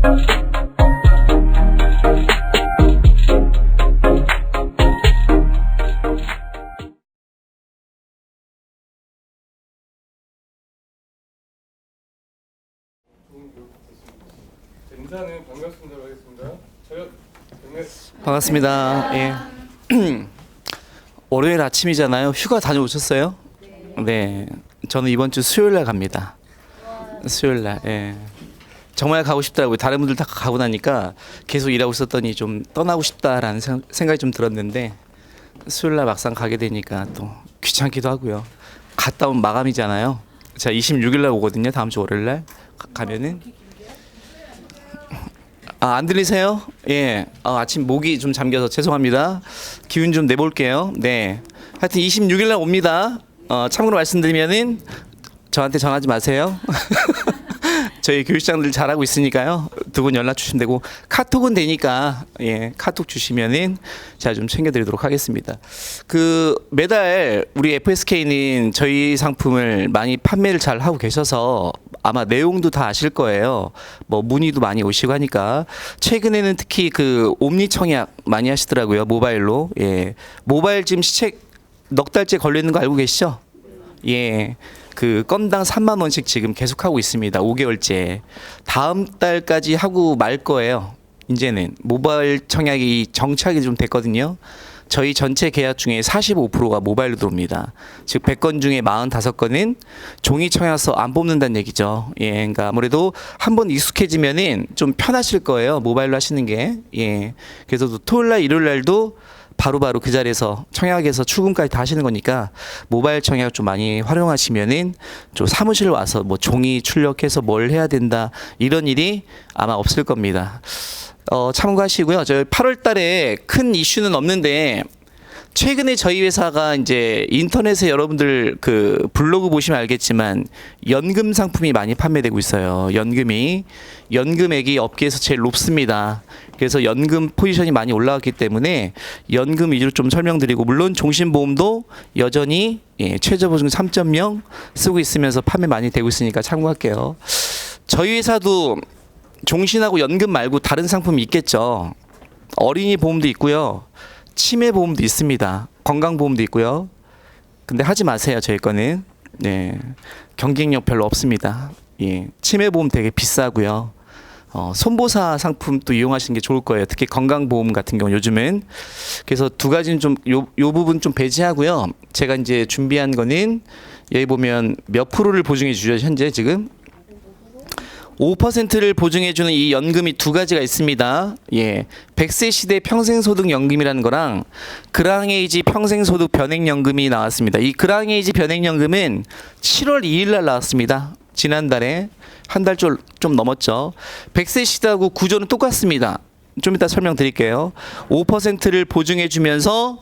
인사는 반갑습니다. 하겠습니다. 반갑습니다. 예. 월요일 아침이잖아요. 휴가 다녀오셨어요? 네. 저는 이번 주 수요일 날 갑니다. 수요일 날. 예. 정말 가고 싶더라고요. 다른 분들 다 가고 나니까 계속 일하고 있었더니 좀 떠나고 싶다라는 생각이 좀 들었는데 수요일 날 막상 가게 되니까 또 귀찮기도 하고요. 갔다 온 마감이잖아요. 제가 26일 날 오거든요. 다음 주 월요일 날 가면은. 안 들리세요? 예. 아침 목이 좀 잠겨서 죄송합니다. 기운 좀 내볼게요. 네. 하여튼 26일 날 옵니다. 참고로 말씀드리면은 저한테 전화하지 마세요. 저희 교육장들 잘하고 있으니까요. 두 분 연락 주시면 되고 카톡은 되니까 예, 카톡 주시면은 제가 좀 챙겨드리도록 하겠습니다. 매달 우리 FSK는 저희 상품을 많이 판매를 잘 하고 계셔서 아마 내용도 다 아실 거예요. 뭐 문의도 많이 오시고 하니까 최근에는 특히 옴니 청약 많이 하시더라고요. 모바일로. 예, 모바일 지금 시책 넉 달째 걸려 있는 거 알고 계시죠? 예. 건당 3만 원씩 지금 계속하고 있습니다. 5개월째. 다음 달까지 하고 말 거예요. 이제는 모바일 청약이 정착이 좀 됐거든요. 저희 전체 계약 중에 45%가 모바일로 들어옵니다. 즉 100건 중에 45건은 종이 청약서 안 뽑는다는 얘기죠. 예, 그러니까 아무래도 한번 익숙해지면은 좀 편하실 거예요. 모바일로 하시는 게. 예. 그래서 토요일 날, 일요일 날도 바로바로 그 자리에서 청약에서 출근까지 다 하시는 거니까 모바일 청약 좀 많이 활용하시면은 좀 사무실 와서 뭐 종이 출력해서 뭘 해야 된다 이런 일이 아마 없을 겁니다. 참고하시고요. 저 8월 달에 큰 이슈는 없는데 최근에 저희 회사가 이제 인터넷에 여러분들 블로그 보시면 알겠지만 연금 상품이 많이 판매되고 있어요. 연금액이 업계에서 제일 높습니다. 그래서 연금 포지션이 많이 올라왔기 때문에 연금 위주로 좀 설명드리고 물론 종신보험도 여전히 최저보증 3.0 쓰고 있으면서 판매 많이 되고 있으니까 참고할게요. 저희 회사도 종신하고 연금 말고 다른 상품이 있겠죠. 어린이 보험도 있고요. 치매 보험도 있습니다. 건강보험도 있고요. 근데 하지 마세요. 저희 거는. 네. 경쟁력 별로 없습니다. 예. 치매 보험 되게 비싸고요. 손보사 상품도 이용하시는 게 좋을 거예요. 특히 건강보험 같은 경우 요즘은. 그래서 두 가지는 좀 요 부분 좀 배제하고요. 제가 이제 준비한 거는 여기 보면 몇 프로를 보증해 주죠. 현재 지금 5%를 보증해주는 이 연금이 두 가지가 있습니다. 예, 100세 시대 평생소득연금이라는 거랑 그랑에이지 평생소득 변액연금이 나왔습니다. 이 그랑에이지 변액연금은 7월 2일 날 나왔습니다. 지난달에 한 달 좀 넘었죠. 100세 시대하고 구조는 똑같습니다. 좀 이따 설명드릴게요. 5%를 보증해주면서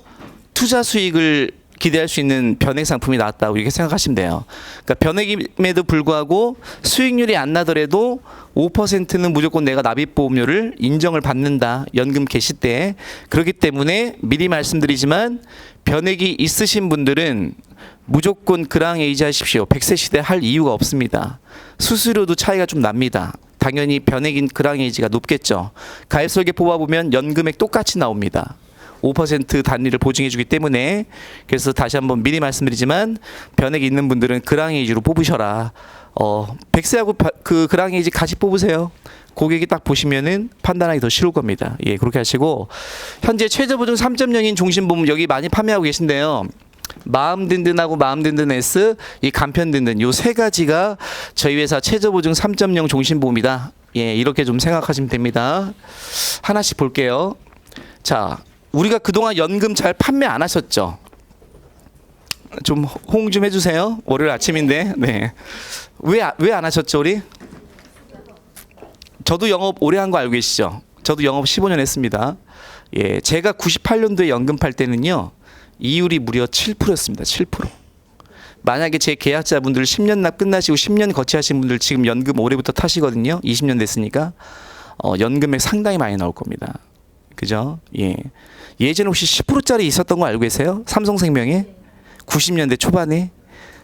투자 수익을 기대할 수 있는 변액 상품이 나왔다고 이렇게 생각하시면 돼요. 그러니까 변액임에도 불구하고 수익률이 안 나더라도 5%는 무조건 내가 납입보험료를 인정을 받는다. 연금 개시 때. 그렇기 때문에 미리 말씀드리지만 변액이 있으신 분들은 무조건 그랑에이지 하십시오. 100세 시대 할 이유가 없습니다. 수수료도 차이가 좀 납니다. 당연히 변액인 그랑에이지가 높겠죠. 가입설계 뽑아보면 연금액 똑같이 나옵니다. 5% 단위를 보증해주기 때문에. 그래서 다시 한번 미리 말씀드리지만 변액이 있는 분들은 그랑에이지로 뽑으셔라. 100세하고 그랑에이지 같이 뽑으세요. 고객이 딱 보시면은 판단하기 더 쉬울 겁니다. 예, 그렇게 하시고 현재 최저보증 3.0인 종신보험 여기 많이 판매하고 계신데요. 마음 든든하고 마음 든든 S, 이 간편 든든 요 세 가지가 저희 회사 최저보증 3.0 종신보험이다. 예, 이렇게 좀 생각하시면 됩니다. 하나씩 볼게요. 자, 우리가 그동안 연금 잘 판매 안 하셨죠? 좀 호응 좀 해주세요. 월요일 아침인데. 네. 왜 안 하셨죠, 우리? 저도 영업 오래 한 거 알고 계시죠? 저도 영업 15년 했습니다. 예, 제가 98년도에 연금 팔 때는요, 이율이 무려 7%였습니다. 7%. 만약에 제 계약자분들 10년 납 끝나시고 10년 거치하신 분들 지금 연금 올해부터 타시거든요. 20년 됐으니까 연금액 상당히 많이 나올 겁니다. 그죠? 예. 예전에 혹시 10%짜리 있었던 거 알고 계세요? 삼성생명에? 90년대 초반에?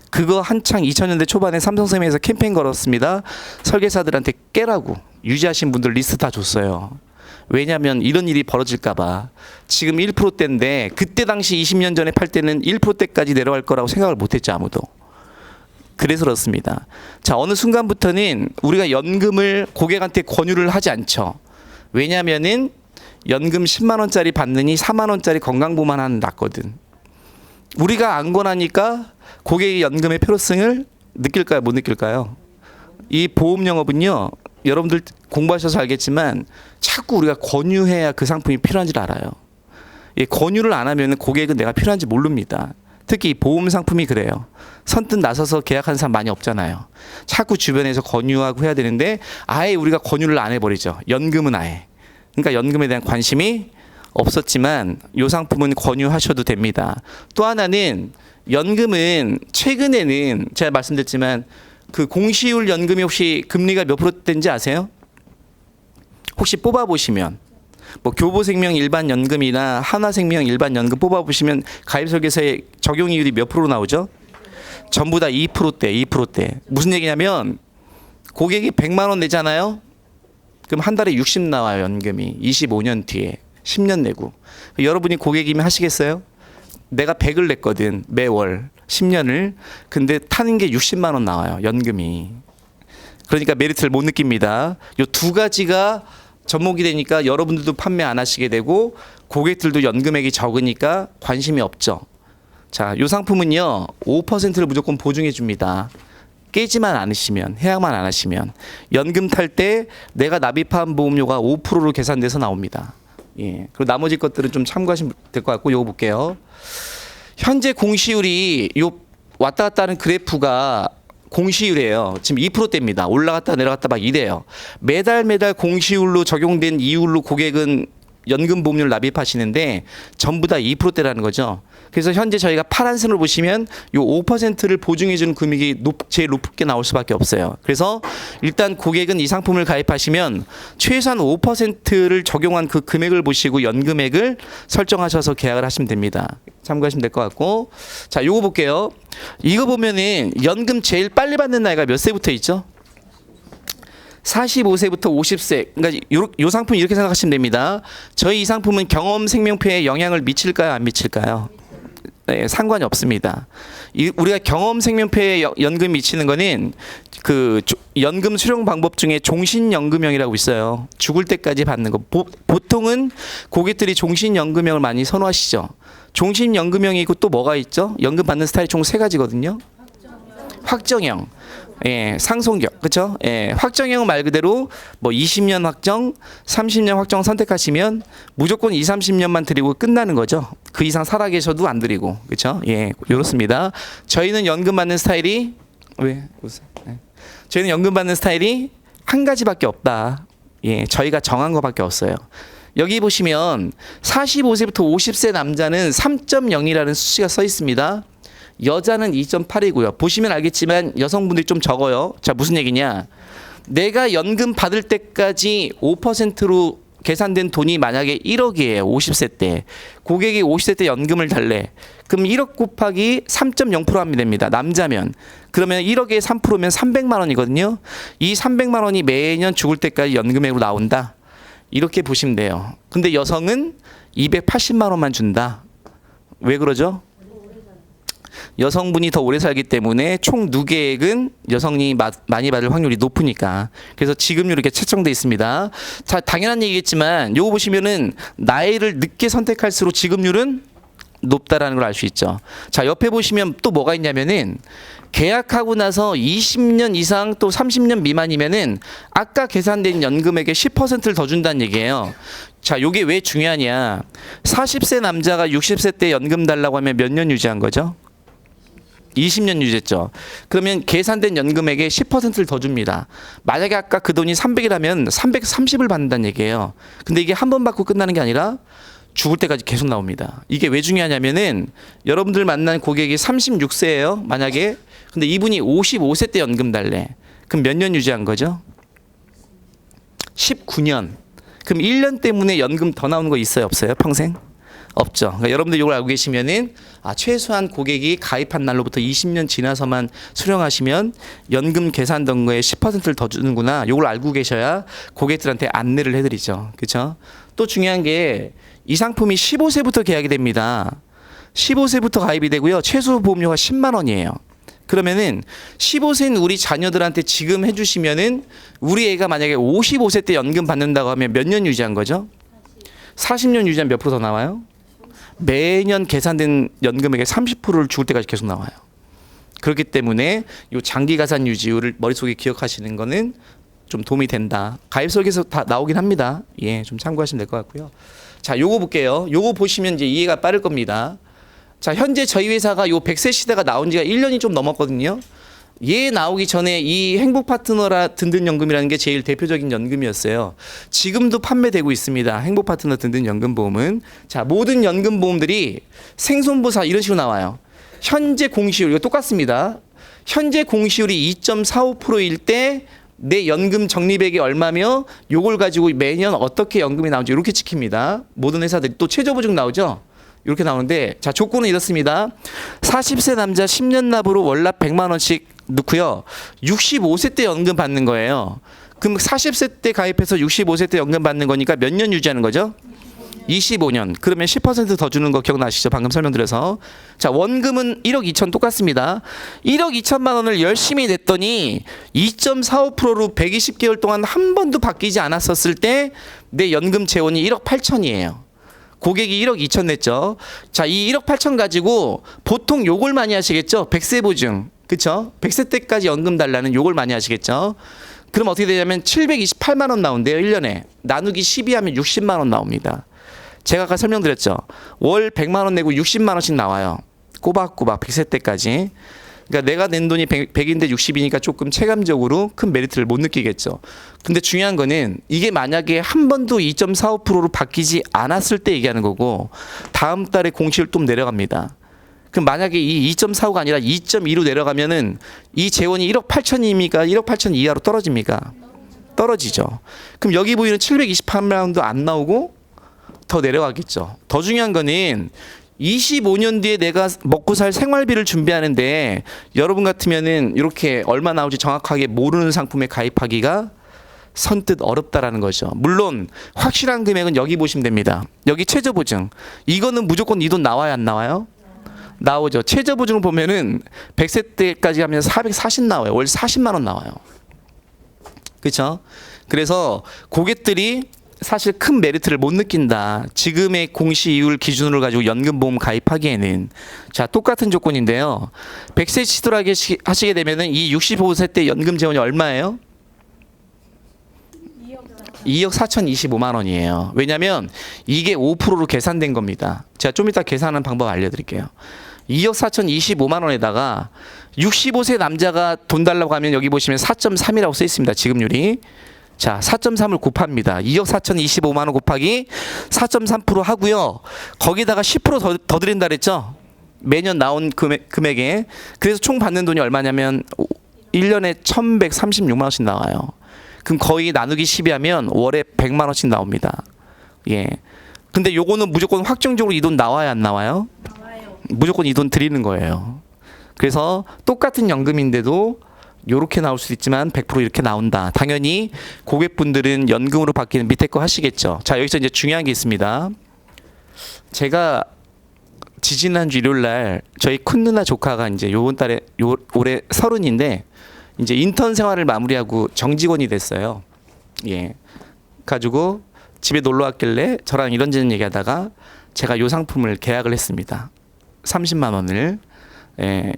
그거 한창 2000년대 초반에 삼성생명에서 캠페인 걸었습니다. 설계사들한테 깨라고. 유지하신 분들 리스트 다 줬어요. 왜냐하면 이런 일이 벌어질까봐. 지금 1%대인데 그때 당시 20년 전에 팔 때는 1%대까지 내려갈 거라고 생각을 못했죠, 아무도. 그래서 그렇습니다. 자, 어느 순간부터는 우리가 연금을 고객한테 권유를 하지 않죠. 왜냐하면은 연금 10만 원짜리 받느니 4만 원짜리 건강보험만 하는 낫거든. 우리가 안 권하니까 고객이 연금의 필요성을 느낄까요, 못 느낄까요? 이 보험 영업은요, 여러분들 공부하셔서 알겠지만 자꾸 우리가 권유해야 그 상품이 필요한지를 알아요. 이 권유를 안 하면 고객은 내가 필요한지 모릅니다. 특히 보험 상품이 그래요. 선뜻 나서서 계약하는 사람 많이 없잖아요. 자꾸 주변에서 권유하고 해야 되는데 아예 우리가 권유를 안 해버리죠. 연금은 아예. 그러니까 연금에 대한 관심이 없었지만 이 상품은 권유하셔도 됩니다. 또 하나는 연금은 최근에는 제가 말씀드렸지만 그 공시율 연금이 혹시 금리가 몇 %인지 아세요? 혹시 뽑아보시면 뭐 교보생명 일반연금이나 하나생명 일반연금 뽑아보시면 가입설계서에 적용이율이 몇 프로 나오죠? 전부 다 2%대, 2%대. 무슨 얘기냐면 고객이 100만 원 내잖아요. 그럼 한 달에 60 나와요, 연금이. 25년 뒤에 10년 내고. 여러분이 고객이면 하시겠어요? 내가 100을 냈거든, 매월 10년을. 근데 타는 게 60만 원 나와요, 연금이. 그러니까 메리트를 못 느낍니다. 요 두 가지가 접목이 되니까 여러분들도 판매 안 하시게 되고 고객들도 연금액이 적으니까 관심이 없죠. 자, 이 상품은요 5%를 무조건 보증해 줍니다. 깨지만 않으시면, 해약만 안 하시면. 연금 탈 때 내가 납입한 보험료가 5%로 계산돼서 나옵니다. 예. 그리고 나머지 것들은 좀 참고하시면 될 것 같고, 요거 볼게요. 현재 공시율이 요 왔다 갔다 하는 그래프가 공시율이에요. 지금 2%대입니다. 올라갔다 내려갔다 막 이래요. 매달 공시율로 적용된 이율로 고객은 연금 보험료를 납입하시는데 전부 다 2%대라는 거죠. 그래서 현재 저희가 파란색으로 보시면 요 5%를 보증해 주는 금액이 제일 높게 나올 수밖에 없어요. 그래서 일단 고객은 이 상품을 가입하시면 최소한 5%를 적용한 그 금액을 보시고 연금액을 설정하셔서 계약을 하시면 됩니다. 참고하시면 될 것 같고. 자, 요거 볼게요. 이거 보면은 연금 제일 빨리 받는 나이가 몇 세부터 있죠? 45세부터 50세. 그러니까 요 상품 이렇게 생각하시면 됩니다. 저희 이 상품은 경험 생명표에 영향을 미칠까요, 안 미칠까요? 네, 상관이 없습니다. 우리가 경험 생명표에 연금 미치는 거는 그 연금 수령 방법 중에 종신연금형이라고 있어요. 죽을 때까지 받는 거. 보통은 고객들이 종신연금형을 많이 선호하시죠. 종신연금형이 있고 또 뭐가 있죠? 연금 받는 스타일이 총 3가지거든요. 확정형. 예, 상속형. 그렇죠? 예, 확정형 말 그대로 뭐 20년 확정, 30년 확정 선택하시면 무조건 2, 30년만 드리고 끝나는 거죠. 그 이상 살아 계셔도 안 드리고. 그렇죠? 예, 이렇습니다. 저희는 연금 받는 스타일이 저희는 연금 받는 스타일이 한 가지밖에 없다. 예, 저희가 정한 거밖에 없어요. 여기 보시면 45세부터 50세 남자는 3.0이라는 수치가 써 있습니다. 여자는 2.8이고요. 보시면 알겠지만 여성분들이 좀 적어요. 자, 무슨 얘기냐? 내가 연금 받을 때까지 5%로 계산된 돈이 만약에 1억이에요. 50세 때. 고객이 50세 때 연금을 달래. 그럼 1억 곱하기 3.0% 하면 됩니다. 남자면. 그러면 1억에 3%면 300만 원이거든요. 이 300만 원이 매년 죽을 때까지 연금액으로 나온다. 이렇게 보시면 돼요. 근데 여성은 280만 원만 준다. 왜 그러죠? 여성분이 더 오래 살기 때문에 총 누계액은 여성이 많이 받을 확률이 높으니까. 그래서 지급률이 이렇게 책정돼 있습니다. 자, 당연한 얘기겠지만 요거 보시면은 나이를 늦게 선택할수록 지급률은 높다라는 걸 알 수 있죠. 자, 옆에 보시면 또 뭐가 있냐면은 계약하고 나서 20년 이상 또 30년 미만이면은 아까 계산된 연금액의 10%를 더 준다는 얘기예요. 자, 요게 왜 중요하냐? 40세 남자가 60세 때 연금 달라고 하면 몇 년 유지한 거죠? 20년 유지했죠. 그러면 계산된 연금액의 10%를 더 줍니다. 만약에 아까 그 돈이 300이라면 330을 받는다는 얘기예요. 근데 이게 한 번 받고 끝나는 게 아니라 죽을 때까지 계속 나옵니다. 이게 왜 중요하냐면은 여러분들 만난 고객이 36세예요. 만약에. 근데 이분이 55세 때 연금 달래. 그럼 몇 년 유지한 거죠? 19년. 그럼 1년 때문에 연금 더 나오는 거 있어요, 없어요? 평생? 없죠. 그러니까 여러분들 이걸 알고 계시면은 최소한 고객이 가입한 날로부터 20년 지나서만 수령하시면 연금 계산 등거에 10%를 더 주는구나. 이걸 알고 계셔야 고객들한테 안내를 해드리죠. 그렇죠? 또 중요한 게 이 상품이 15세부터 계약이 됩니다. 15세부터 가입이 되고요. 최소 보험료가 10만 원이에요. 그러면은 15세인 우리 자녀들한테 지금 해주시면은 우리 애가 만약에 55세 때 연금 받는다고 하면 몇 년 유지한 거죠? 40년 유지하면 몇 프로 더 나와요? 매년 계산된 연금액의 30%를 죽을 때까지 계속 나와요. 그렇기 때문에 이 장기 가산 유지율을 머릿속에 기억하시는 거는 좀 도움이 된다. 가입설계에서 다 나오긴 합니다. 예, 좀 참고하시면 될 것 같고요. 자, 요거 볼게요. 요거 보시면 이제 이해가 빠를 겁니다. 자, 현재 저희 회사가 요 100세 시대가 나온 지가 1년이 좀 넘었거든요. 얘 나오기 전에 이 행복 파트너라 든든 연금이라는 게 제일 대표적인 연금이었어요. 지금도 판매되고 있습니다. 행복 파트너 든든 연금 보험은. 자, 모든 연금 보험들이 생손보사 이런 식으로 나와요. 현재 공시율 이거 똑같습니다. 현재 공시율이 2.45%일 때 내 연금 적립액이 얼마며 요걸 가지고 매년 어떻게 연금이 나오는지 이렇게 찍힙니다. 모든 회사들이 또 최저보증 나오죠. 이렇게 나오는데 자, 조건은 이렇습니다. 40세 남자 10년 납으로 월납 100만 원씩 넣고요. 65세 때 연금 받는 거예요. 그럼 40세 때 가입해서 65세 때 연금 받는 거니까 몇 년 유지하는 거죠? 25년. 그러면 10% 더 주는 거 기억나시죠? 방금 설명드려서. 자, 원금은 1억 2천 똑같습니다. 1억 2천만 원을 열심히 냈더니 2.45%로 120개월 동안 한 번도 바뀌지 않았었을 때 내 연금 재원이 1억 8천이에요. 고객이 1억 2천 냈죠. 자, 이 1억 8천 가지고 보통 요걸 많이 하시겠죠? 100세 보증. 그쵸? 100세 때까지 연금 달라는 요걸 많이 하시겠죠? 그럼 어떻게 되냐면 728만 원 나온대요. 1년에. 나누기 12 하면 60만 원 나옵니다. 제가 아까 설명드렸죠. 월 100만 원 내고 60만 원씩 나와요. 꼬박꼬박 100세 때까지. 그러니까 내가 낸 돈이 100인데 60이니까 조금 체감적으로 큰 메리트를 못 느끼겠죠. 근데 중요한 거는 이게 만약에 한 번도 2.45%로 바뀌지 않았을 때 얘기하는 거고 다음 달에 공시율 좀 내려갑니다. 그럼 만약에 이 2.45가 아니라 2.2로 내려가면은 이 재원이 1억 8천입니까? 1억 8천 이하로 떨어집니까? 떨어지죠. 그럼 여기 보이는 728만 원도 안 나오고 더 내려가겠죠. 더 중요한 거는 25년 뒤에 내가 먹고 살 생활비를 준비하는데 여러분 같으면은 이렇게 얼마 나올지 정확하게 모르는 상품에 가입하기가 선뜻 어렵다라는 거죠. 물론 확실한 금액은 여기 보시면 됩니다. 여기 최저보증. 이거는 무조건 이 돈 나와야 안 나와요? 나오죠. 최저보증을 보면은 100세 때까지 하면 440 나와요. 월 40만 원 나와요. 그렇죠? 그래서 고객들이 사실 큰 메리트를 못 느낀다. 지금의 공시이율 기준으로 가지고 연금보험 가입하기에는. 자, 똑같은 조건인데요. 100세 시도하게 하시게 되면은 이 65세 때 연금 재원이 얼마예요? 2억 4,025만 원이에요. 왜냐하면 이게 5%로 계산된 겁니다. 제가 좀 이따 계산하는 방법 알려드릴게요. 2억 4,025만 원에다가 65세 남자가 돈 달라고 하면 여기 보시면 4.3이라고 써 있습니다. 지급률이. 자, 4.3을 곱합니다. 2억 4,025만 원 곱하기 4.3% 하고요. 거기다가 10% 더 드린다 그랬죠? 매년 나온 금액에. 그래서 총 받는 돈이 얼마냐면 1년에 1,136만 원씩 나와요. 그럼 거의 나누기 12 하면 월에 100만 원씩 나옵니다. 예. 근데 요거는 무조건 확정적으로 이 돈 나와야 안 나와요? 나와요. 무조건 이 돈 드리는 거예요. 그래서 똑같은 연금인데도 요렇게 나올 수도 있지만 100% 이렇게 나온다. 당연히 고객분들은 연금으로 바뀌는 밑에 거 하시겠죠. 자, 여기서 이제 중요한 게 있습니다. 제가 지지난주 일요일 날 저희 큰 누나 조카가 이제 요번 달에 올해 30인데 이제 인턴 생활을 마무리하고 정직원이 됐어요. 예. 가지고 집에 놀러 왔길래 저랑 이런저런 얘기하다가 제가 요 상품을 계약을 했습니다. 30만 원을. 예.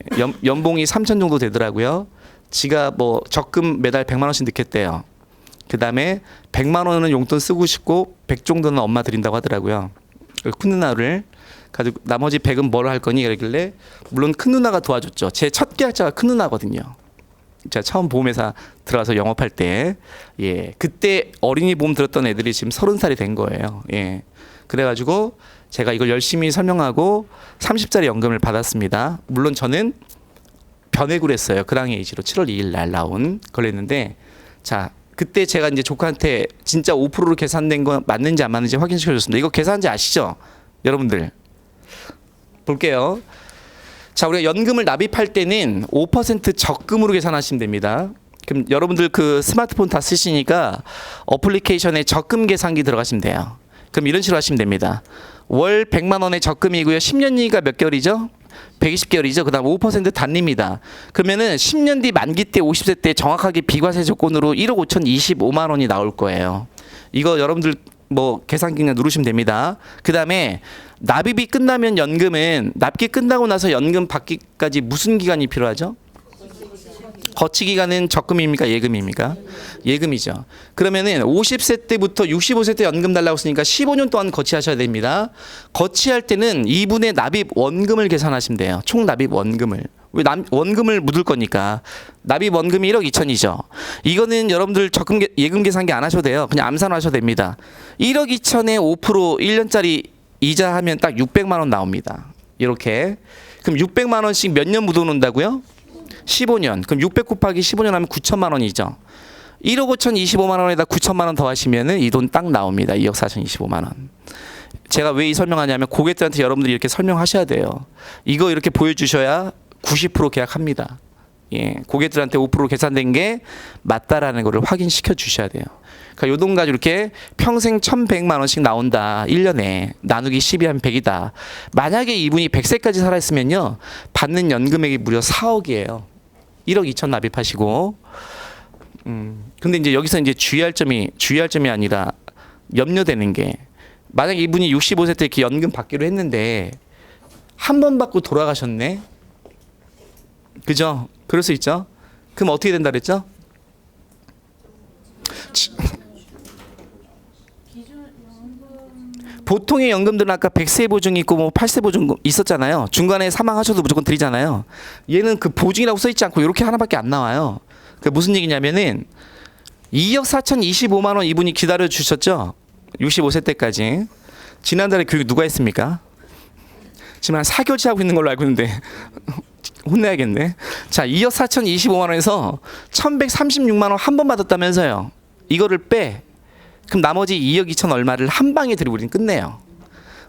연봉이 3천 정도 되더라고요. 지가 뭐 적금 매달 100만 원씩 넣겠대요. 그다음에 100만 원은 용돈 쓰고 싶고 100 정도는 엄마 드린다고 하더라고요. 큰 누나를 가지고 나머지 100은 뭘 할 거니 이러길래 물론 큰 누나가 도와줬죠. 제 첫 계약자가 큰 누나거든요. 제가 처음 보험회사 들어가서 영업할 때, 예, 그때 어린이 보험 들었던 애들이 지금 30살이 된 거예요. 예, 그래가지고 제가 이걸 열심히 설명하고 30짜리 연금을 받았습니다. 물론 저는 변액으로 했어요. 그랑 에이지로 7월 2일 날 나온 걸렸는데, 자, 그때 제가 이제 조카한테 진짜 5%로 계산된 거 맞는지 안 맞는지 확인시켜줬습니다. 이거 계산지 아시죠? 여러분들 볼게요. 자, 우리가 연금을 납입할 때는 5% 적금으로 계산하시면 됩니다. 그럼 여러분들 그 스마트폰 다 쓰시니까 어플리케이션에 적금 계산기 들어가시면 돼요. 그럼 이런 식으로 하시면 됩니다. 월 100만 원의 적금이고요. 10년이니까 몇 개월이죠? 120개월이죠. 그다음 5% 단리입니다. 그러면은 10년 뒤 만기 때 50세 때 정확하게 비과세 조건으로 1억 5,025만 원이 나올 거예요. 이거 여러분들 뭐 계산기 그냥 누르시면 됩니다. 그다음에 납입이 끝나면 연금은 납기 끝나고 나서 연금 받기까지 무슨 기간이 필요하죠? 거치 기간은 적금입니까? 예금입니까? 예금이죠. 그러면은 50세 때부터 65세 때 연금 달라고 했으니까 15년 동안 거치하셔야 됩니다. 거치할 때는 2분의 납입 원금을 계산하시면 돼요. 총 납입 원금을. 왜 원금을 묻을 거니까. 납입 원금이 1억 2천이죠. 이거는 여러분들 적금 예금 계산기 안 하셔도 돼요. 그냥 암산 하셔도 됩니다. 1억 2천에 5% 1년짜리 이자 하면 딱 600만 원 나옵니다. 이렇게. 그럼 600만 원씩 몇 년 묻어 놓는다고요? 15년. 그럼 600 곱하기 15년 하면 9천만 원이죠. 1억 5천 25만 원에다 9천만 원 더 하시면은 이 돈 딱 나옵니다. 2억 4천 25만 원. 제가 왜 이 설명하냐면 고객들한테 여러분들이 이렇게 설명하셔야 돼요. 이거 이렇게 보여주셔야 90% 계약합니다. 예, 고객들한테 5% 계산된 게 맞다라는 거를 확인시켜 주셔야 돼요. 그러니까 요 돈 가지고 이렇게 평생 1,100만 원씩 나온다. 1년에 나누기 12하면 100이다. 만약에 이분이 100세까지 살아있으면요. 받는 연금액이 무려 4억이에요. 1억 2천 납입하시고. 근데 이제 여기서 이제 주의할 점이 아니라 염려되는 게 만약에 이분이 65세 때 이렇게 연금 받기로 했는데 한 번 받고 돌아가셨네. 그죠? 그럴 수 있죠. 그럼 어떻게 된다 그랬죠? 보통의 연금들은 아까 100세 보증 있고 뭐 8세 보증 있었잖아요. 중간에 사망하셔도 무조건 드리잖아요. 얘는 그 보증이라고 써 있지 않고 이렇게 하나밖에 안 나와요. 그 무슨 얘기냐면은 2억 4,025만 원 이분이 기다려 주셨죠. 65세 때까지. 지난달에 교육 누가 했습니까? 지금 한 4개월치 하고 있는 걸로 알고 있는데 혼내야겠네. 자, 2억 4,025만 원에서 1,136만 원 한 번 받았다면서요. 이거를 빼. 그럼 나머지 2억 2천 얼마를 한 방에 드리고 우리는 끝내요.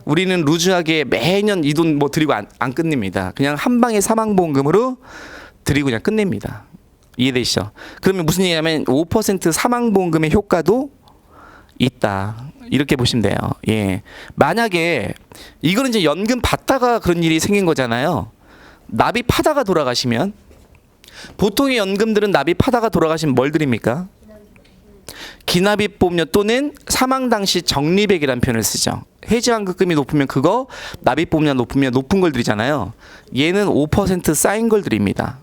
우리는 루즈하게 매년 이 돈 뭐 드리고 안 끝냅니다. 그냥 한 방에 사망보험금으로 드리고 그냥 끝냅니다. 이해되시죠? 그러면 무슨 얘기냐면 5% 사망보험금의 효과도 있다. 이렇게 보시면 돼요. 예. 만약에 이거는 이제 연금 받다가 그런 일이 생긴 거잖아요. 납입하다가 돌아가시면 보통의 연금들은 납입하다가 돌아가시면 뭘 드립니까? 기납입보험료 또는 사망 당시 적립액이라는 표현을 쓰죠. 해지환급금이 높으면 그거, 납입보험료 높으면 높은 걸 드리잖아요. 얘는 5% 쌓인 걸 드립니다.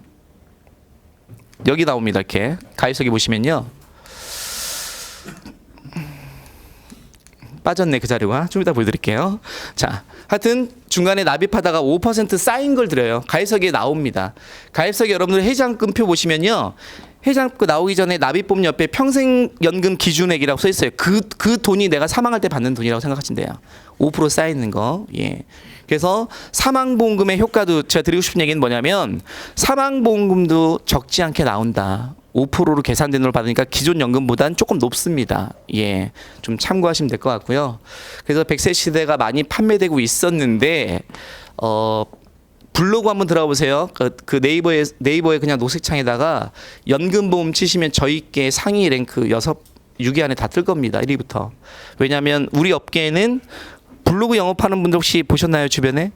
여기 나옵니다. 이렇게 가입서기 보시면요. 빠졌네 그 자료가. 좀 이따 보여드릴게요. 자, 하여튼 중간에 납입하다가 5% 쌓인 걸 드려요. 가입서기에 나옵니다. 가입서기 여러분들 해지환급표 보시면요. 해지환급 나오기 전에 납입보험 옆에 평생연금 기준액이라고 써 있어요. 그 돈이 내가 사망할 때 받는 돈이라고 생각하시면 돼요. 5% 쌓이는 거. 예. 그래서 사망보험금의 효과도 제가 드리고 싶은 얘기는 뭐냐면 사망보험금도 적지 않게 나온다. 5%로 계산된 걸 받으니까 기존 연금보다는 조금 높습니다. 예, 좀 참고하시면 될 것 같고요. 그래서 100세 시대가 많이 판매되고 있었는데 블로그 한번 들어가 보세요. 그 네이버에 그냥 녹색창에다가 연금보험 치시면 저희께 상위 랭크 6위 안에 다 뜰 겁니다. 1위부터. 왜냐하면 우리 업계에는 블로그 영업하는 분들 혹시 보셨나요? 주변에?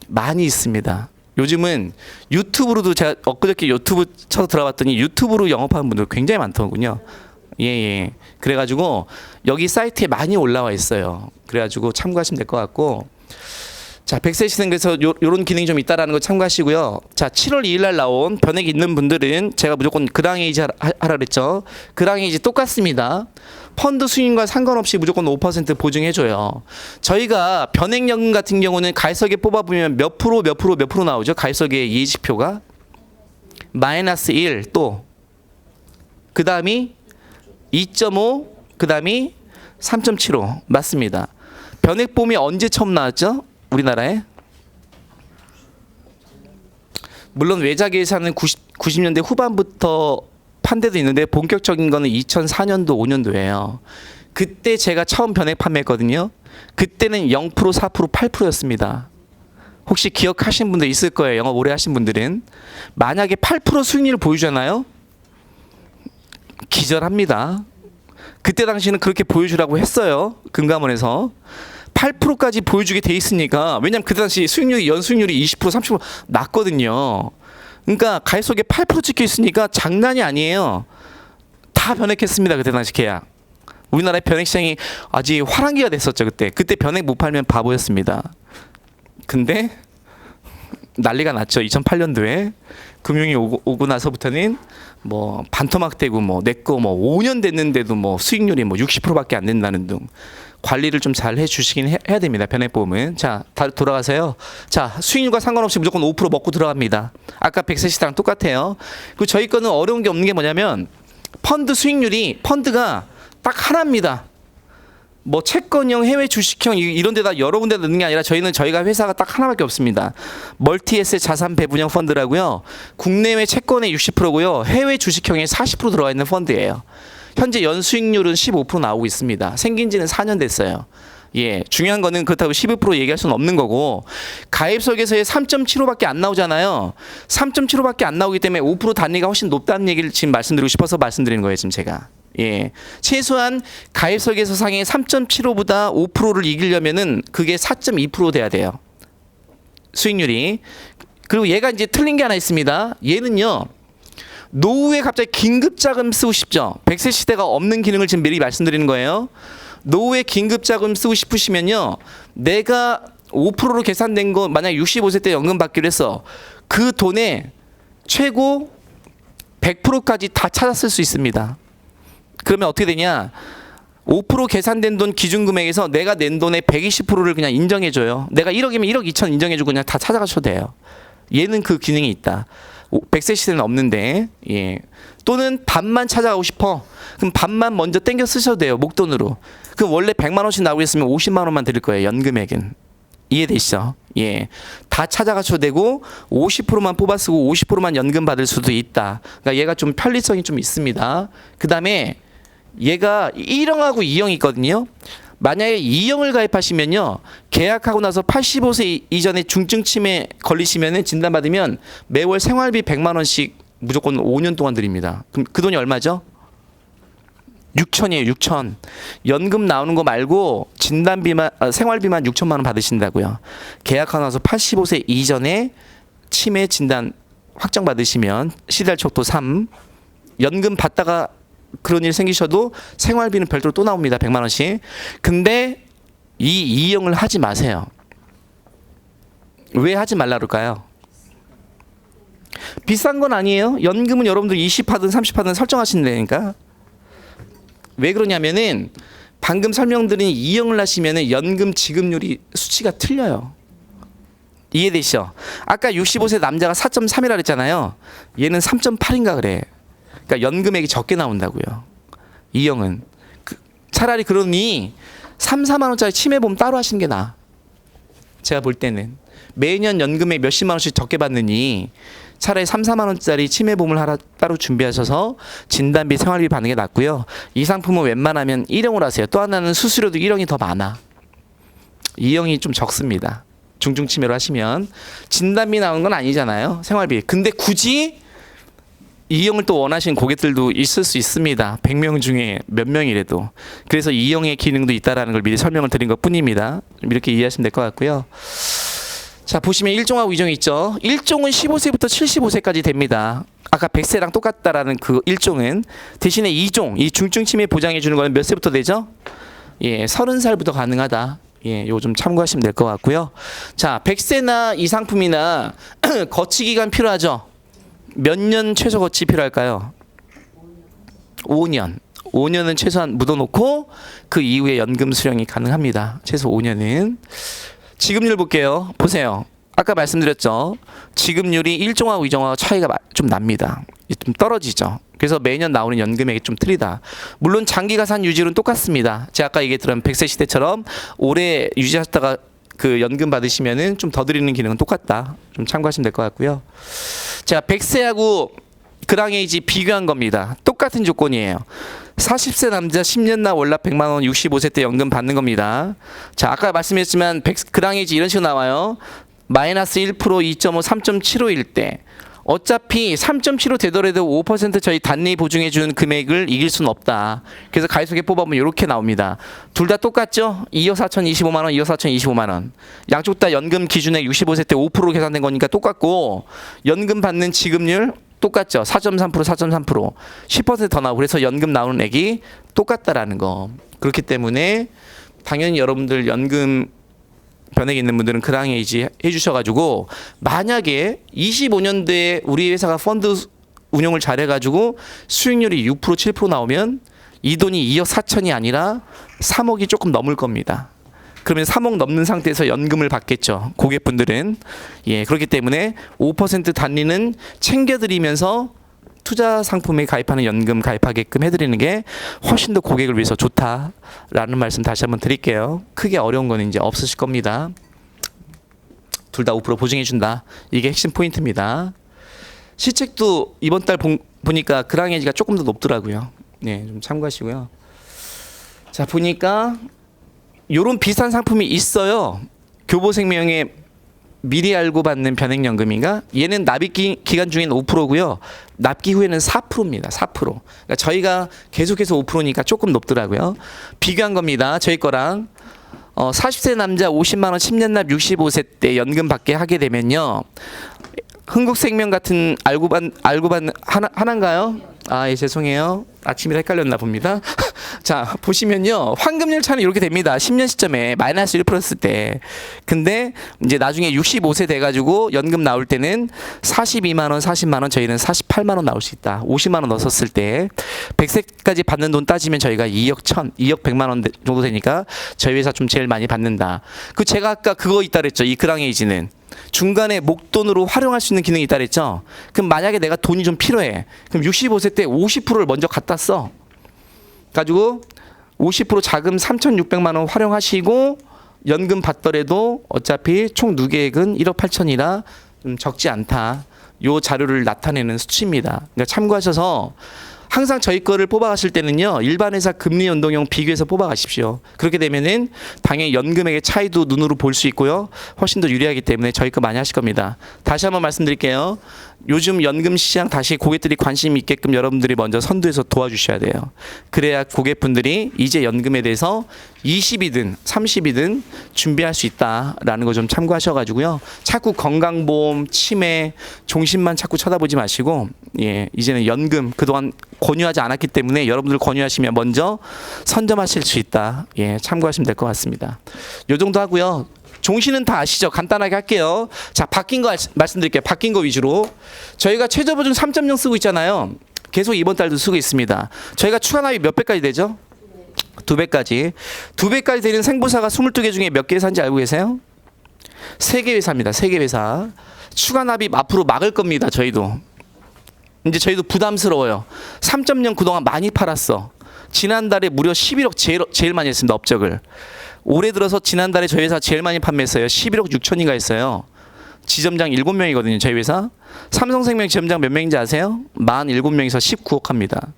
많이 있습니다. 요즘은 유튜브로도 제가 엊그저께 유튜브 쳐서 들어봤더니 유튜브로 영업하는 분들 굉장히 많더군요. 예. 그래가지고 여기 사이트에 많이 올라와 있어요. 그래가지고 참고하시면 될 것 같고. 자, 100세 시대는 그래서 요런 기능이 좀 있다라는 거 참고하시고요. 자, 7월 2일 날 나온 변액 있는 분들은 제가 무조건 그랑에이지 하라 그랬죠. 그랑에이지 똑같습니다. 펀드 수익과 상관없이 무조건 5% 보증해줘요. 저희가 변액연금 같은 경우는 가입서기에 뽑아보면 몇 프로 나오죠? 가입서기의 예지표가 마이너스 1 또 그 다음이 2.5 그 다음이 3.75 맞습니다. 변액보험이 언제 처음 나왔죠? 우리나라에? 물론 외자 계산은 90년대 후반부터 판 데도 있는데 본격적인 거는 2004년도 5년도예요. 그때 제가 처음 변액 판매했거든요. 그때는 0%, 4%, 8%였습니다. 혹시 기억하시는 분들 있을 거예요. 영업 오래 하신 분들은. 만약에 8% 수익률을 보여주잖아요. 기절합니다. 그때 당시는 그렇게 보여주라고 했어요. 금감원에서. 8%까지 보여주게 돼 있으니까. 왜냐면 그때 당시 수익률이 연수익률이 20%, 30% 낮거든요. 그러니까 가입 속에 8% 찍혀 있으니까 장난이 아니에요. 다 변액했습니다. 그때 당시 계약. 우리나라의 변액 시장이 아직 화랑기가 됐었죠. 그때 변액 못 팔면 바보였습니다. 근데 난리가 났죠. 2008년도에 금융이 오고 나서부터는 뭐 반토막되고 뭐 내거 뭐 5년 됐는데도 뭐 수익률이 뭐 60%밖에 안 된다는 등 관리를 좀 잘 해주시긴 해야 됩니다. 변액보험은. 자, 돌아가세요. 자, 수익률과 상관없이 무조건 5% 먹고 들어갑니다. 아까 백세 시대랑 똑같아요. 그리고 저희 거는 어려운 게 없는 게 뭐냐면 펀드 수익률이 펀드가 딱 하나입니다. 뭐 채권형, 해외 주식형 이런 데다 여러 군데 넣는 게 아니라 저희가 회사가 딱 하나밖에 없습니다. 멀티에셋 자산 배분형 펀드라고요. 국내외 채권의 60%고요. 해외 주식형에 40% 들어가 있는 펀드예요. 현재 연수익률은 15% 나오고 있습니다. 생긴 지는 4년 됐어요. 예, 중요한 거는 그렇다고 12% 얘기할 수는 없는 거고 가입석에서의 3.75밖에 안 나오잖아요. 3.75밖에 안 나오기 때문에 5% 단위가 훨씬 높다는 얘기를 지금 말씀드리고 싶어서 말씀드리는 거예요. 지금 제가. 예, 최소한 가입석에서 상의 3.75보다 5%를 이기려면은 그게 4.2% 돼야 돼요. 수익률이. 그리고 얘가 이제 틀린 게 하나 있습니다. 얘는요. 노후에 갑자기 긴급자금 쓰고 싶죠. 100세 시대가 없는 기능을 지금 미리 말씀드리는 거예요. 노후에 긴급자금 쓰고 싶으시면요. 내가 5%로 계산된 거 만약 65세 때 연금 받기로 했어. 그 돈에 최고 100%까지 다 찾아 쓸 수 있습니다. 그러면 어떻게 되냐? 5% 계산된 돈 기준금액에서 내가 낸 돈의 120%를 그냥 인정해줘요. 내가 1억이면 1억 2천 인정해주고 그냥 다 찾아가셔도 돼요. 얘는 그 기능이 있다. 100세 시대는 없는데. 예. 또는 반만 찾아가고 싶어. 그럼 반만 먼저 땡겨 쓰셔도 돼요. 목돈으로. 그럼 원래 100만 원씩 나오고 있으면 50만 원만 드릴 거예요. 연금액은. 이해되시죠? 예. 다 찾아가셔도 되고 50%만 뽑아 쓰고 50%만 연금 받을 수도 있다. 그러니까 얘가 좀 편리성이 좀 있습니다. 그다음에 얘가 1형하고 2형이 있거든요. 만약에 2형을 가입하시면요. 계약하고 나서 85세 이전에 중증 치매 걸리시면은 진단받으면 매월 생활비 100만 원씩 무조건 5년 동안 드립니다. 그럼 그 돈이 얼마죠? 6천이에요. 6천. 연금 나오는 거 말고 진단비만 생활비만 6천만 원 받으신다고요. 계약하고 나서 85세 이전에 치매 진단 확정 받으시면 시달촉도 3 연금 받다가 그런 일 생기셔도 생활비는 별도로 또 나옵니다. 100만 원씩. 근데 이 2형을 하지 마세요. 왜 하지 말라 그럴까요? 비싼 건 아니에요. 연금은 여러분들 20하든 30하든 설정하신다니까. 왜 그러냐면은 방금 설명드린 2형을 하시면은 연금 지급률이 수치가 틀려요. 이해되시죠? 아까 65세 남자가 4.3이라 그랬잖아요. 얘는 3.8인가 그래. 그러니까 연금액이 적게 나온다고요. 2형은. 차라리 그러니 3, 4만 원짜리 치매보험 따로 하시는 게 나아. 제가 볼 때는. 매년 연금액 몇십만 원씩 적게 받느니 차라리 3, 4만 원짜리 치매보험을 하나 따로 준비하셔서 진단비, 생활비 받는 게 낫고요. 이 상품은 웬만하면 1형으로 하세요. 또 하나는 수수료도 1형이 더 많아. 2형이 좀 적습니다. 중증치매로 하시면. 진단비 나오는 건 아니잖아요. 생활비. 근데 굳이 2형을 또 원하시는 고객들도 있을 수 있습니다. 100명 중에 몇 명이라도. 그래서 2형의 기능도 있다는 걸 미리 설명을 드린 것 뿐입니다. 이렇게 이해하시면 될 것 같고요. 자, 보시면 1종하고 2종이 있죠. 1종은 15세부터 75세까지 됩니다. 아까 100세랑 똑같다라는 그 1종은. 대신에 2종, 이 중증 치매 보장해 주는 거는 몇 세부터 되죠? 예, 30살부터 가능하다. 예, 요거 좀 참고하시면 될 것 같고요. 자, 100세나 이 상품이나 거치 기간 필요하죠? 몇 년 최소 거치 필요할까요? 5년. 5년은 최소한 묻어놓고 그 이후에 연금 수령이 가능합니다. 최소 5년은. 지급률 볼게요. 보세요. 아까 말씀드렸죠. 지급률이 1종하고 2종하고 차이가 좀 납니다. 좀 떨어지죠. 그래서 매년 나오는 연금액이 좀 틀리다. 물론 장기 가산 유지율은 똑같습니다. 제가 아까 얘기했던 100세 시대처럼 오래 유지하셨다가 그 연금 받으시면은 좀 더 드리는 기능은 똑같다. 좀 참고하시면 될 것 같고요. 자, 100세하고 그랑에이지 비교한 겁니다. 똑같은 조건이에요. 40세 남자 10년 나 월납 100만 원 65세 때 연금 받는 겁니다. 자, 아까 말씀했지만 그랑에이지 이런 식으로 나와요. 마이너스 1%, 2.5, 3.75일 때 어차피 3.75 되더라도 5% 저희 단리 보증해 준 금액을 이길 수는 없다. 그래서 가입속에 뽑아보면 이렇게 나옵니다. 둘 다 똑같죠? 2억 4천 25만 원, 2억 4천 25만 원. 양쪽 다 연금 기준액 65세 때 5% 계산된 거니까 똑같고 연금 받는 지급률 똑같죠? 4.3%, 4.3%. 10%더 나오고 그래서 연금 나오는 액이 똑같다라는 거. 그렇기 때문에 당연히 여러분들 연금 변액 있는 분들은 그랑에이지 해주셔가지고 만약에 25년도에 우리 회사가 펀드 운용을 잘해가지고 수익률이 6% 7% 나오면 이 돈이 2억 4천이 아니라 3억이 조금 넘을 겁니다. 그러면 3억 넘는 상태에서 연금을 받겠죠. 고객분들은. 예, 그렇기 때문에 5% 단리는 챙겨드리면서 투자 상품에 가입하는 연금 가입하게끔 해드리는 게 훨씬 더 고객을 위해서 좋다라는 말씀 다시 한번 드릴게요. 크게 어려운 건 이제 없으실 겁니다. 둘 다 5% 보증해준다. 이게 핵심 포인트입니다. 시책도 이번 달 보니까 그랑에이지가 조금 더 높더라고요. 네, 좀 참고하시고요. 자, 보니까 요런 비슷한 상품이 있어요. 교보생명의 미리 알고 받는 변액연금인가? 얘는 납입 기간 중에는 5%고요. 납기 후에는 4%입니다. 4%. 그러니까 저희가 계속해서 5%니까 조금 높더라고요. 비교한 겁니다. 저희 거랑 40세 남자 50만 원 10년 납 65세 때 연금 받게 하게 되면요. 흥국생명 같은 알고 받는 하나인가요? 아, 예, 죄송해요. 아침에 헷갈렸나 봅니다. 자, 보시면요. 환급률 차는 이렇게 됩니다. 10년 시점에 마이너스 1%였을 때. 근데 이제 나중에 65세 돼가지고 연금 나올 때는 42만 원, 40만 원, 저희는 48만 원 나올 수 있다. 50만 원 넣었을 때 100세까지 받는 돈 따지면 저희가 2억 2억 100만 원 정도 되니까 저희 회사 좀 제일 많이 받는다. 그 제가 아까 그거 있다 그랬죠. 이 그랑에이지는. 중간에 목돈으로 활용할 수 있는 기능이 있다 그랬죠. 그럼 만약에 내가 돈이 좀 필요해. 그럼 65세 때 50%를 먼저 갖다 써. 가지고 50% 자금 3,600만 원 활용하시고 연금 받더라도 어차피 총 누계액은 1억 8천이라 좀 적지 않다. 요 자료를 나타내는 수치입니다. 그러니까 참고하셔서 항상 저희 거를 뽑아가실 때는요. 일반 회사 금리 연동형 비교해서 뽑아가십시오. 그렇게 되면은 당연히 연금액의 차이도 눈으로 볼 수 있고요. 훨씬 더 유리하기 때문에 저희 거 많이 하실 겁니다. 다시 한번 말씀드릴게요. 요즘 연금 시장 다시 고객들이 관심 있게끔 여러분들이 먼저 선두에서 도와주셔야 돼요. 그래야 고객분들이 이제 연금에 대해서 20이든 30이든 준비할 수 있다라는 거 좀 참고하셔가지고요. 자꾸 건강보험, 치매, 종신만 자꾸 쳐다보지 마시고 예, 이제는 연금 그동안 권유하지 않았기 때문에 여러분들 권유하시면 먼저 선점하실 수 있다. 예, 참고하시면 될 것 같습니다. 요 정도 하고요. 종신은 다 아시죠? 간단하게 할게요. 자, 바뀐 거 말씀드릴게요. 바뀐 거 위주로. 저희가 최저보증 3.0 쓰고 있잖아요. 계속 이번 달도 쓰고 있습니다. 저희가 추가 납입 몇 배까지 되죠? 2배까지. 2배까지 되는 생보사가 22개 중에 몇 개 회사인지 알고 계세요? 3개 회사입니다. 3개 회사. 추가 납입 앞으로 막을 겁니다. 저희도. 이제 저희도 부담스러워요. 3.0 그동안 많이 팔았어. 지난달에 무려 11억 제일 많이 했습니다. 업적을. 올해 들어서 지난달에 저희 회사 제일 많이 판매했어요. 11억 6천인가 했어요. 지점장 7명이거든요. 저희 회사. 삼성생명 지점장 몇 명인지 아세요? 47명에서 19억 합니다.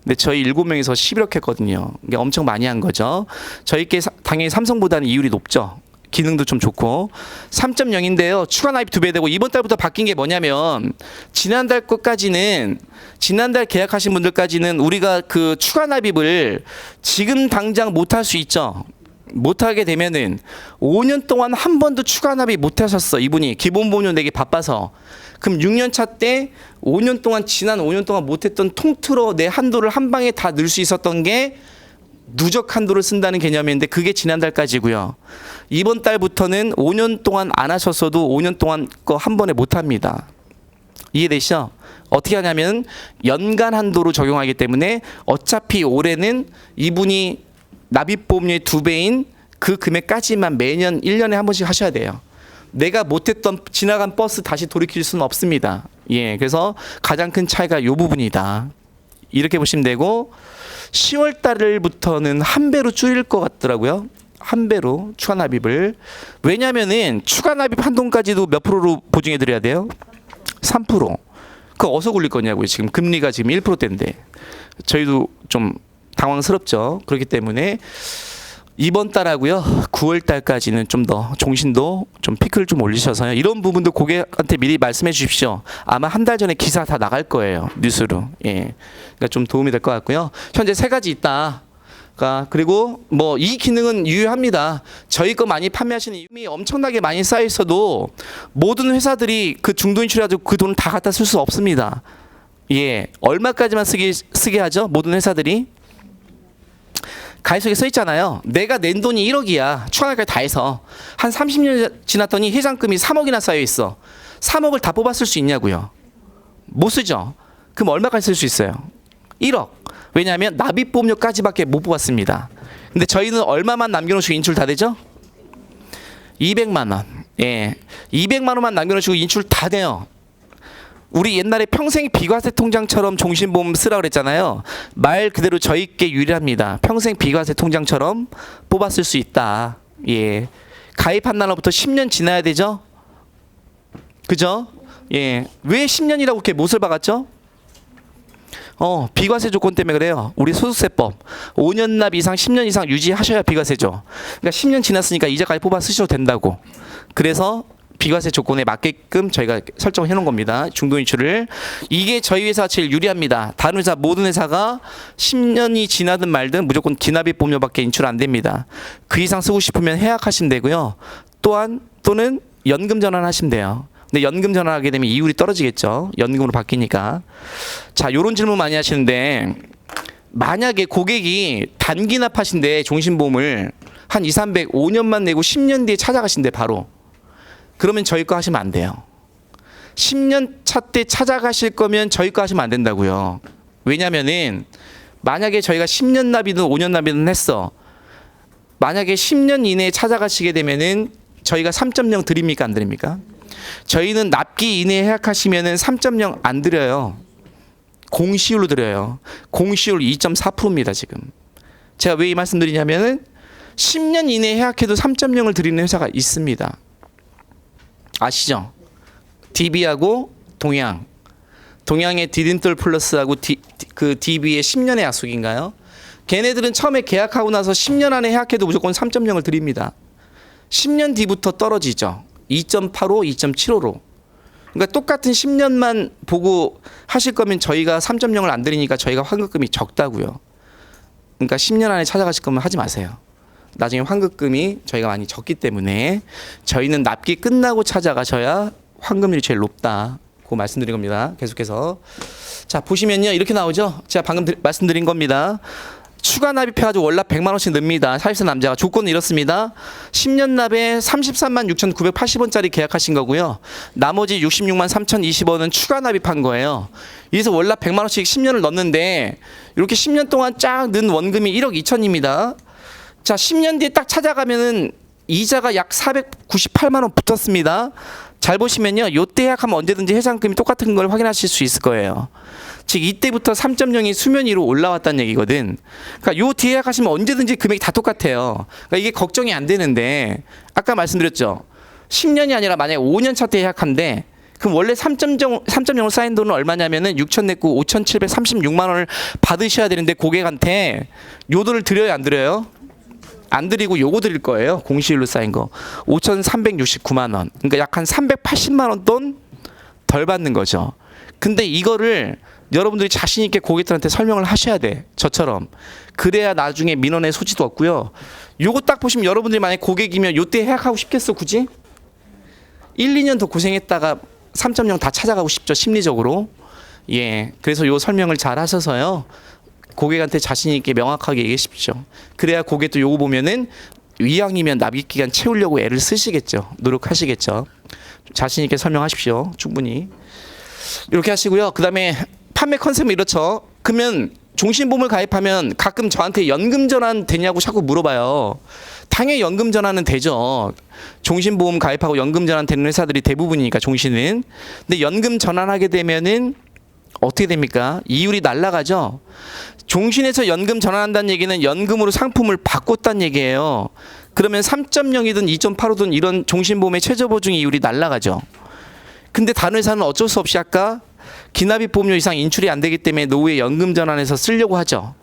근데 저희 7명에서 11억 했거든요. 이게 엄청 많이 한 거죠. 저희께 당연히 삼성보다는 이율이 높죠. 기능도 좀 좋고 3.0인데요. 추가 납입 2배 되고 이번 달부터 바뀐 게 뭐냐면 지난달 것까지는 지난달 계약하신 분들까지는 우리가 그 추가 납입을 지금 당장 못할 수 있죠. 못하게 되면은 5년 동안 한 번도 추가 납입 못하셨어. 이분이 기본 보험료 내기 바빠서. 그럼 6년 차 때 5년 동안 지난 5년 동안 못했던 통틀어 내 한도를 한 방에 다 넣을 수 있었던 게 누적 한도를 쓴다는 개념인데 그게 지난달까지고요. 이번 달부터는 5년 동안 안 하셨어도 5년 동안 거 한 번에 못 합니다. 이해되시죠? 어떻게 하냐면 연간 한도로 적용하기 때문에 어차피 올해는 이분이 납입보험료의 2배인 그 금액까지만 매년 1년에 한 번씩 하셔야 돼요. 내가 못했던 지나간 버스 다시 돌이킬 수는 없습니다. 예, 그래서 가장 큰 차이가 이 부분이다. 이렇게 보시면 되고 10월 달부터는 한 배로 줄일 것 같더라고요. 한 배로 추가 납입을. 왜냐면은 추가 납입 한도까지도 몇 프로로 보증해 드려야 돼요? 3%. 그거 어디서 굴릴 거냐고요. 지금 금리가 지금 1%대인데 저희도 좀 당황스럽죠. 그렇기 때문에 이번 달하고요 9월 달까지는 좀 더 종신도 좀 피크를 좀 올리셔서요. 이런 부분도 고객한테 미리 말씀해 주십시오. 아마 한 달 전에 기사 다 나갈 거예요. 뉴스로. 예. 그러니까 좀 도움이 될 것 같고요. 현재 세 가지 있다. 그리고 뭐 이 기능은 유효합니다. 저희 거 많이 판매하시는 이미 엄청나게 많이 쌓여 있어도 모든 회사들이 그 중도 인출해가지고 그 돈을 다 갖다 쓸 수 없습니다. 예, 얼마까지만 쓰게 하죠? 모든 회사들이 가입석에 써 있잖아요. 내가 낸 돈이 1억이야. 추가할까지 다 해서 한 30년 지났더니 해상금이 3억이나 쌓여 있어. 3억을 다 뽑아 쓸 수 있냐고요? 못 쓰죠. 그럼 얼마까지 쓸 수 있어요? 1억. 왜냐하면 납입보험료까지밖에 못 뽑았습니다. 근데 저희는 얼마만 남겨놓으시고 인출 다 되죠? 200만 원. 예, 200만 원만 남겨놓으시고 인출 다 돼요. 우리 옛날에 평생 비과세 통장처럼 종신보험 쓰라 그랬잖아요. 말 그대로 저희께 유리합니다. 평생 비과세 통장처럼 뽑아 쓸 수 있다. 예, 가입한 날로부터 10년 지나야 되죠? 그죠? 예, 왜 10년이라고 이렇게 못을 박았죠? 비과세 조건 때문에 그래요. 우리 소득세법 5년 납 이상 10년 이상 유지하셔야 비과세죠. 그러니까 10년 지났으니까 이자까지 뽑아 쓰셔도 된다고. 그래서 비과세 조건에 맞게끔 저희가 설정해 놓은 겁니다. 중도 인출을. 이게 저희 회사 제일 유리합니다. 다른 회사 모든 회사가 10년이 지나든 말든 무조건 기납입 보험료밖에 인출 안 됩니다. 그 이상 쓰고 싶으면 해약하시면 되고요. 또는 연금 전환하시면 돼요. 근데 연금 전환하게 되면 이율이 떨어지겠죠. 연금으로 바뀌니까. 자, 요런 질문 많이 하시는데 만약에 고객이 단기 납하신데 종신보험을 한 5년만 내고 10년 뒤에 찾아가신대 바로. 그러면 저희 거 하시면 안 돼요. 10년 차 때 찾아가실 거면 저희 거 하시면 안 된다고요. 왜냐면은 만약에 저희가 10년 납이든 5년 납이든 했어. 만약에 10년 이내에 찾아가시게 되면은 저희가 3.0 드립니까 안 드립니까? 저희는 납기 이내에 해약하시면은 3.0 안 드려요. 공시율로 드려요. 공시율 2.4%입니다 지금. 제가 왜 이 말씀드리냐면은 10년 이내에 해약해도 3.0을 드리는 회사가 있습니다. 아시죠? DB하고 동양의 디딤돌 플러스하고 그 DB의 10년의 약속인가요? 걔네들은 처음에 계약하고 나서 10년 안에 해약해도 무조건 3.0을 드립니다. 10년 뒤부터 떨어지죠. 2.85, 2.75로. 그러니까 똑같은 10년만 보고 하실 거면 저희가 3.0을 안 드리니까 저희가 환급금이 적다고요. 그러니까 10년 안에 찾아가실 거면 하지 마세요. 나중에 환급금이 저희가 많이 적기 때문에 저희는 납기 끝나고 찾아가셔야 환급률이 제일 높다고 말씀드린 겁니다. 계속해서 자 보시면요 이렇게 나오죠. 제가 방금 말씀드린 겁니다. 추가 납입해가지고 월납 100만 원씩 늡니다. 사실상 남자가 조건은 이렇습니다. 10년 납에 33만 6,980원짜리 계약하신 거고요. 나머지 66만 3,020원은 추가 납입한 거예요. 여기서 월납 100만 원씩 10년을 넣는데 이렇게 10년 동안 쫙 넣은 원금이 1억 2천입니다. 자, 10년 뒤에 딱 찾아가면은 이자가 약 498만 원 붙었습니다. 잘 보시면요. 요때 예약하면 언제든지 해상금이 똑같은 걸 확인하실 수 있을 거예요. 즉 이때부터 3.0이 수면 위로 올라왔다는 얘기거든. 그러니까 요 뒤에 예약하시면 언제든지 금액이 다 똑같아요. 그러니까 이게 걱정이 안 되는데 아까 말씀드렸죠. 10년이 아니라 만약에 5년 차 때 예약한데 그럼 원래 3.0 쌓인 돈은 얼마냐면은 6천 냈고 5,736만 원을 받으셔야 되는데 고객한테 요 돈을 드려요 안 드려요? 안 드리고 요거 드릴 거예요. 공시율로 쌓인 거 5,369만 원. 그러니까 약 한 380만 원 돈 덜 받는 거죠. 근데 이거를 여러분들이 자신 있게 고객들한테 설명을 하셔야 돼. 저처럼. 그래야 나중에 민원의 소지도 없고요. 요거 딱 보시면 여러분들이 만약에 고객이면 요때 해약하고 싶겠어 굳이? 1, 2년 더 고생했다가 3.0 다 찾아가고 싶죠. 심리적으로. 예. 그래서 요 설명을 잘 하셔서요. 고객한테 자신 있게 명확하게 얘기하십시오. 그래야 고객도 요거 보면은 이왕이면 납입 기간 채우려고 애를 쓰시겠죠. 노력하시겠죠. 자신 있게 설명하십시오. 충분히. 이렇게 하시고요. 그다음에 판매 컨셉은 이렇죠. 그러면 종신보험을 가입하면 가끔 저한테 연금 전환 되냐고 자꾸 물어봐요. 당연히 연금 전환은 되죠. 종신보험 가입하고 연금 전환 되는 회사들이 대부분이니까 종신은. 근데 연금 전환하게 되면은 어떻게 됩니까? 이율이 날아가죠. 종신에서 연금 전환한다는 얘기는 연금으로 상품을 바꿨다는 얘기예요. 그러면 3.0이든 2.85든 이런 종신보험의 최저보증 이율이 날아가죠. 근데 다른 회사는 어쩔 수 없이 아까 기납입 보험료 이상 인출이 안 되기 때문에 노후에 연금 전환해서 쓰려고 하죠.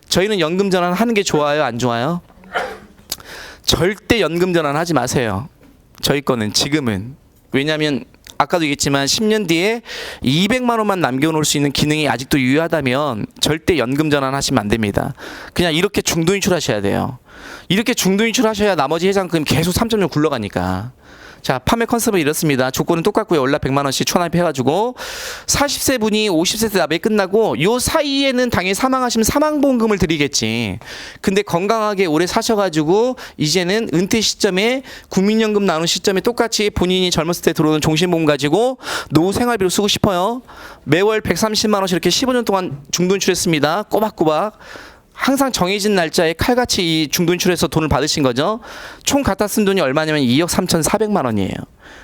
저희는 연금 전환 하는 게 좋아요, 안 좋아요? 절대 연금 전환 하지 마세요. 저희 거는 지금은. 왜냐하면 아까도 얘기했지만 10년 뒤에 200만 원만 남겨놓을 수 있는 기능이 아직도 유효하다면 절대 연금 전환 하시면 안 됩니다. 그냥 이렇게 중도 인출하셔야 돼요. 이렇게 중도 인출하셔야 나머지 해장금 계속 3.0 굴러가니까. 자, 판매 컨셉은 이렇습니다. 조건은 똑같고요. 월납 100만 원씩 초납해가지고 40세 분이 50세 때 납입 끝나고 요 사이에는 당연히 사망하시면 사망보험금을 드리겠지. 근데 건강하게 오래 사셔가지고 이제는 은퇴 시점에 국민연금 나오는 시점에 똑같이 본인이 젊었을 때 들어오는 종신보험 가지고 노후 생활비로 쓰고 싶어요. 매월 130만 원씩 이렇게 15년 동안 중도 인출했습니다. 꼬박꼬박. 항상 정해진 날짜에 칼같이 이 중도 인출해서 돈을 받으신 거죠. 총 갖다 쓴 돈이 얼마냐면 2억 3,400만 원이에요.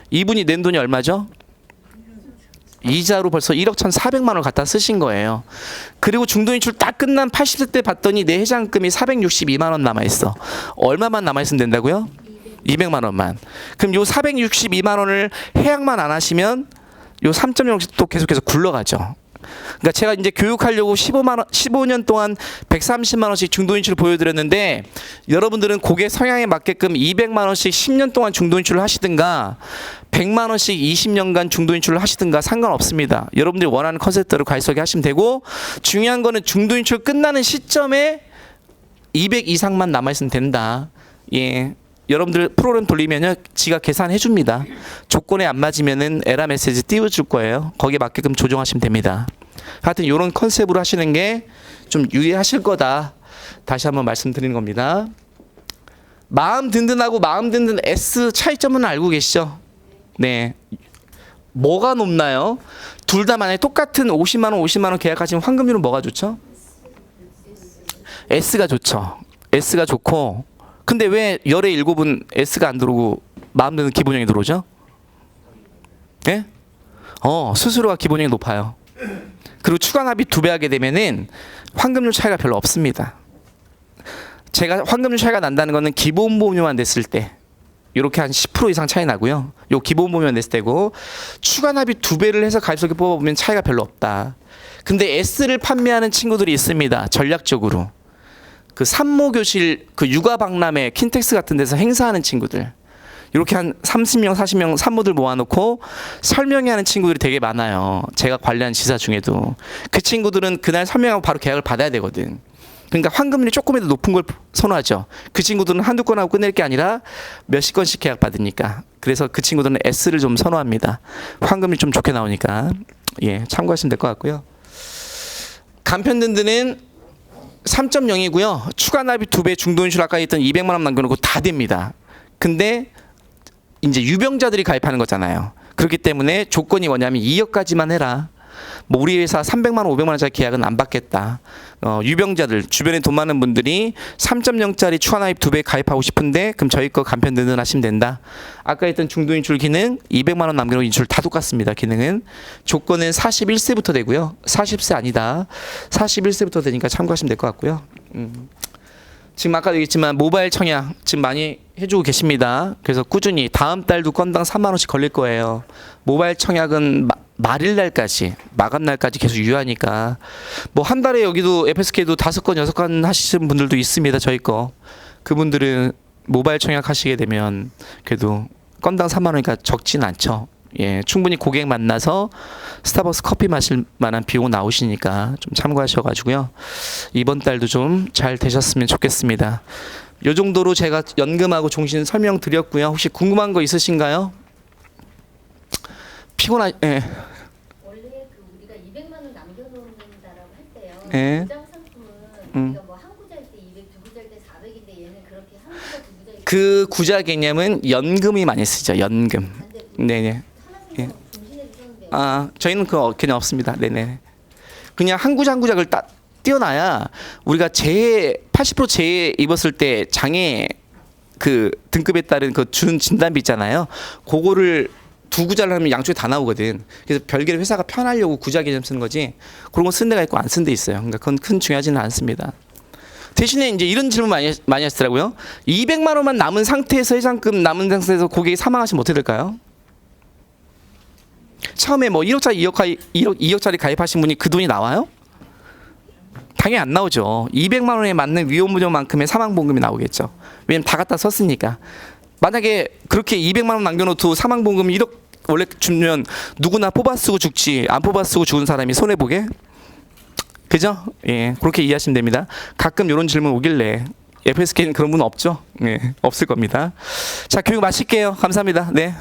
이분이 낸 돈이 얼마죠? 이자로 벌써 1억 1,400만 원을 갖다 쓰신 거예요. 그리고 중도 인출 딱 끝난 80세 때 봤더니 내 해장금이 462만 원 남아있어. 얼마만 남아있으면 된다고요? 200만 원만. 그럼 요 462만 원을 해약만 안 하시면 요 3.0씩 또 계속해서 굴러가죠. 그러니까 제가 이제 교육하려고 15년 동안 130만 원씩 중도 인출을 보여드렸는데 여러분들은 고객 성향에 맞게끔 200만 원씩 10년 동안 중도 인출을 하시든가 100만 원씩 20년간 중도 인출을 하시든가 상관없습니다. 여러분들이 원하는 컨셉대로 가입하게 하시면 되고 중요한 거는 중도 인출 끝나는 시점에 200 이상만 남아있으면 된다. 예. 여러분들 프로그램 돌리면요 지가 계산해 줍니다. 조건에 안 맞으면은 에러 메시지 띄워줄 거예요. 거기에 맞게끔 조정하시면 됩니다. 하여튼 이런 컨셉으로 하시는 게 좀 유리하실 거다. 다시 한번 말씀드리는 겁니다. 마음 든든하고 마음 든든 S 차이점은 알고 계시죠? 네. 뭐가 높나요? 둘 다 만약에 똑같은 50만 원 50만 원 계약하시면 환급률은 뭐가 좋죠? S가 좋죠. S가 좋고 근데 왜 열의 7은 S가 안 들어오고 마음 드는 기본형이 들어오죠? 예? 수수료가 기본형이 높아요. 그리고 추가 납입 2배 하게 되면은 환급률 차이가 별로 없습니다. 제가 환급률 차이가 난다는 거는 기본 보험료만 냈을 때 이렇게 한 10% 이상 차이 나고요. 요 기본 보험료만 냈을 때고 추가 납입 2배를 해서 가입석에 뽑아보면 차이가 별로 없다. 근데 S를 판매하는 친구들이 있습니다. 전략적으로. 그 산모교실 그 육아박람회 킨텍스 같은 데서 행사하는 친구들 이렇게 한 30명 40명 산모들 모아놓고 설명회하는 친구들이 되게 많아요. 제가 관리한 지사 중에도 그 친구들은 그날 설명하고 바로 계약을 받아야 되거든. 그러니까 환급률이 조금이라도 높은 걸 선호하죠. 그 친구들은 한두 건 하고 끝낼 게 아니라 몇십 건씩 계약 받으니까. 그래서 그 친구들은 S를 좀 선호합니다. 환급률이 좀 좋게 나오니까 예 참고하시면 될 것 같고요. 간편 든든은 3.0이고요. 추가 납입 2배 중도 인출 아까 했던 200만 원 남겨놓고 다 됩니다. 근데 이제 유병자들이 가입하는 거잖아요. 그렇기 때문에 조건이 뭐냐면 2억까지만 해라. 뭐 우리 회사 300만 원 500만 원짜리 계약은 안 받겠다. 유병자들 주변에 돈 많은 분들이 3.0짜리 추가 납입 2배 가입하고 싶은데 그럼 저희 거 간편 든든 하시면 된다. 아까 했던 중도 인출 기능 200만 원 남겨놓은 인출 다 똑같습니다. 기능은 조건은 41세부터 되고요. 40세 아니다. 41세부터 되니까 참고하시면 될 것 같고요. 지금 아까도 얘기했지만 모바일 청약 지금 많이 해주고 계십니다. 그래서 꾸준히 다음 달도 건당 3만 원씩 걸릴 거예요. 모바일 청약은 말일 날까지 마감 날까지 계속 유효하니까 뭐 한 달에 여기도 FSK도 5건 6건 하시는 분들도 있습니다. 저희 거 그분들은 모바일 청약 하시게 되면 그래도 건당 3만 원이니까 적진 않죠. 예, 충분히 고객 만나서 스타벅스 커피 마실 만한 비용 나오시니까 좀 참고하셔가지고요. 이번 달도 좀 잘 되셨으면 좋겠습니다. 요 정도로 제가 연금하고 종신 설명드렸고요. 혹시 궁금한 거 있으신가요? 예. 원래 그 우리가 200만 원 남겨놓는다라고 할 때요. 예. 보장 상품은 우리가 뭐 한 구자일 때 200, 두 구자일 때 400인데 얘는 그렇게 한 구자, 두 구자일 때 그 구자 개념은 연금이 많이 쓰죠. 연금. 네네. 하나 종신해 주셨는데 저희는 그 개념 없습니다. 네네. 그냥 한 구자 한 구자를 딱 띄워놔야 우리가 재해 80% 재해 입었을 때 장애 그 등급에 따른 그 준 진단비 있잖아요. 그거를 두 구자를 하면 양쪽에 다 나오거든. 그래서 별개로 회사가 편하려고 구자 개념 쓰는 거지. 그런 거 쓴 데가 있고 안 쓴 데 있어요. 그러니까 그건 큰 중요하지는 않습니다. 대신에 이제 이런 질문 많이 하시더라고요. 200만 원만 남은 상태에서 해장금 남은 상태에서 고객이 사망하시면 어떻게 될까요? 처음에 뭐 2억짜리 가입하신 분이 그 돈이 나와요? 당연히 안 나오죠. 200만 원에 맞는 위험부정만큼의 사망보험금이 나오겠죠. 왜냐면 다 갖다 썼으니까. 만약에 그렇게 200만 원 남겨놓고 사망보험금 1억 원래 주면 누구나 뽑아 쓰고 죽지, 안 뽑아 쓰고 죽은 사람이 손해 보게? 그죠? 예, 그렇게 이해하시면 됩니다. 가끔 이런 질문 오길래 FSK는 그런 분 없죠? 예, 없을 겁니다. 자, 교육 마칠게요. 감사합니다. 네.